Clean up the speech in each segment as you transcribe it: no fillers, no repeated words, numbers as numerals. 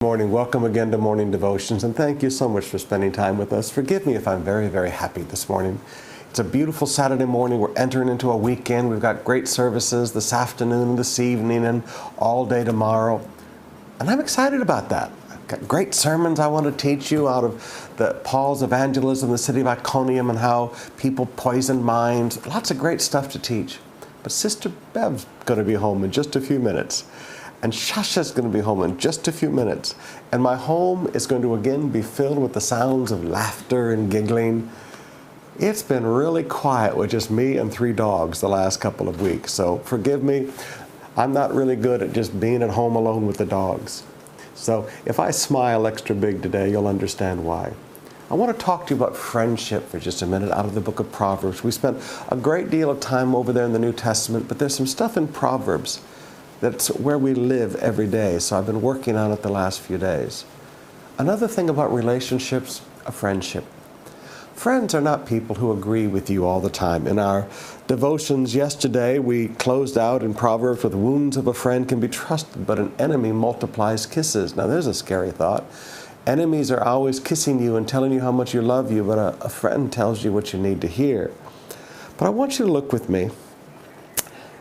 Morning. Welcome again to Morning Devotions, and thank you so much for spending time with us. Forgive me if I'm very, very happy this morning. It's a beautiful Saturday morning. We're entering into a weekend. We've got great services this afternoon, this evening, and all day tomorrow. And I'm excited about that. I've got great sermons I want to teach you out of Paul's evangelism in the city of Iconium and how people poisoned minds. Lots of great stuff to teach. But Sister Bev's going to be home in just a few minutes. And Shasha's going to be home in just a few minutes. And my home is going to again be filled with the sounds of laughter and giggling. It's been really quiet with just me and 3 dogs the last couple of weeks. So forgive me, I'm not really good at just being at home alone with the dogs. So if I smile extra big today, you'll understand why. I want to talk to you about friendship for just a minute out of the book of Proverbs. We spent a great deal of time over there in the New Testament, but there's some stuff in Proverbs that's where we live every day, so I've been working on it the last few days. Another thing about relationships, a friendship. Friends are not people who agree with you all the time. In our devotions yesterday, we closed out in Proverbs with wounds of a friend can be trusted, but an enemy multiplies kisses. Now there's a scary thought. Enemies are always kissing you and telling you how much you love you, but a friend tells you what you need to hear. But I want you to look with me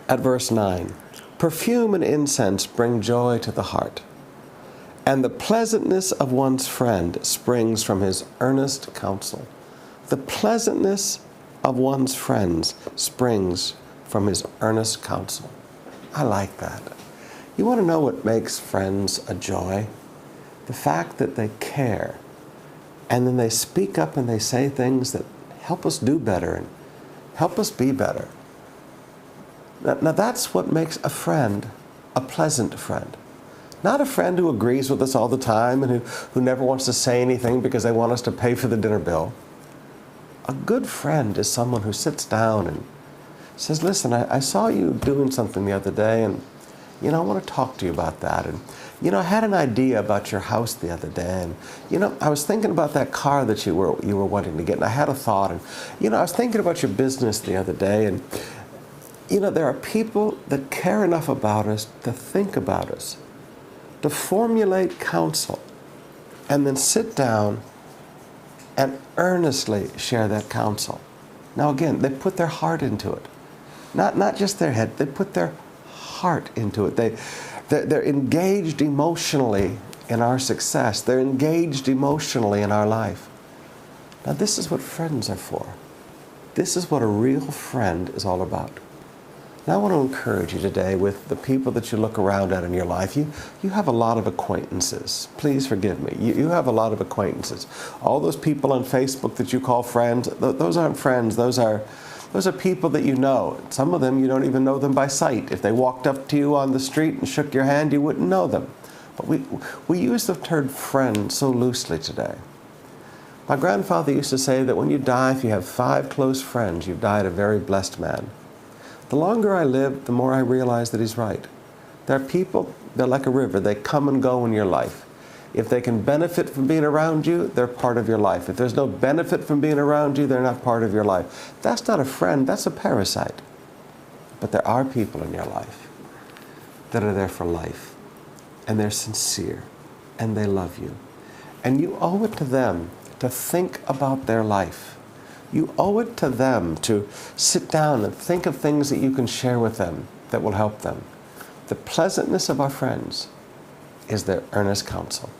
at verse 9. Perfume and incense bring joy to the heart, and the pleasantness of one's friend springs from his earnest counsel. The pleasantness of one's friends springs from his earnest counsel. I like that. You want to know what makes friends a joy? The fact that they care, and then they speak up and they say things that help us do better and help us be better. Now that's what makes a friend a pleasant friend. Not a friend who agrees with us all the time and who never wants to say anything because they want us to pay for the dinner bill. A good friend is someone who sits down and says, listen, I saw you doing something the other day, and I want to talk to you about that. And I had an idea about your house the other day, and I was thinking about that car that you were wanting to get, and I had a thought, and I was thinking about your business the other day, and there are people that care enough about us to think about us, to formulate counsel, and then sit down and earnestly share that counsel. Now again, they put their heart into it. Not just their head, they put their heart into it. They're engaged emotionally in our success. They're engaged emotionally in our life. Now this is what friends are for. This is what a real friend is all about. Now I want to encourage you today with the people that you look around at in your life. You have a lot of acquaintances. Please forgive me. You have a lot of acquaintances. All those people on Facebook that you call friends, those aren't friends. Those are people that you know. Some of them, you don't even know them by sight. If they walked up to you on the street and shook your hand, you wouldn't know them. But we use the term friend so loosely today. My grandfather used to say that when you die, if you have 5 close friends, you've died a very blessed man. The longer I live, the more I realize that he's right. There are people, they're like a river. They come and go in your life. If they can benefit from being around you, they're part of your life. If there's no benefit from being around you, they're not part of your life. That's not a friend, that's a parasite. But there are people in your life that are there for life, and they're sincere, and they love you. And you owe it to them to think about their life. You owe it to them to sit down and think of things that you can share with them that will help them. The pleasantness of our friends is their earnest counsel.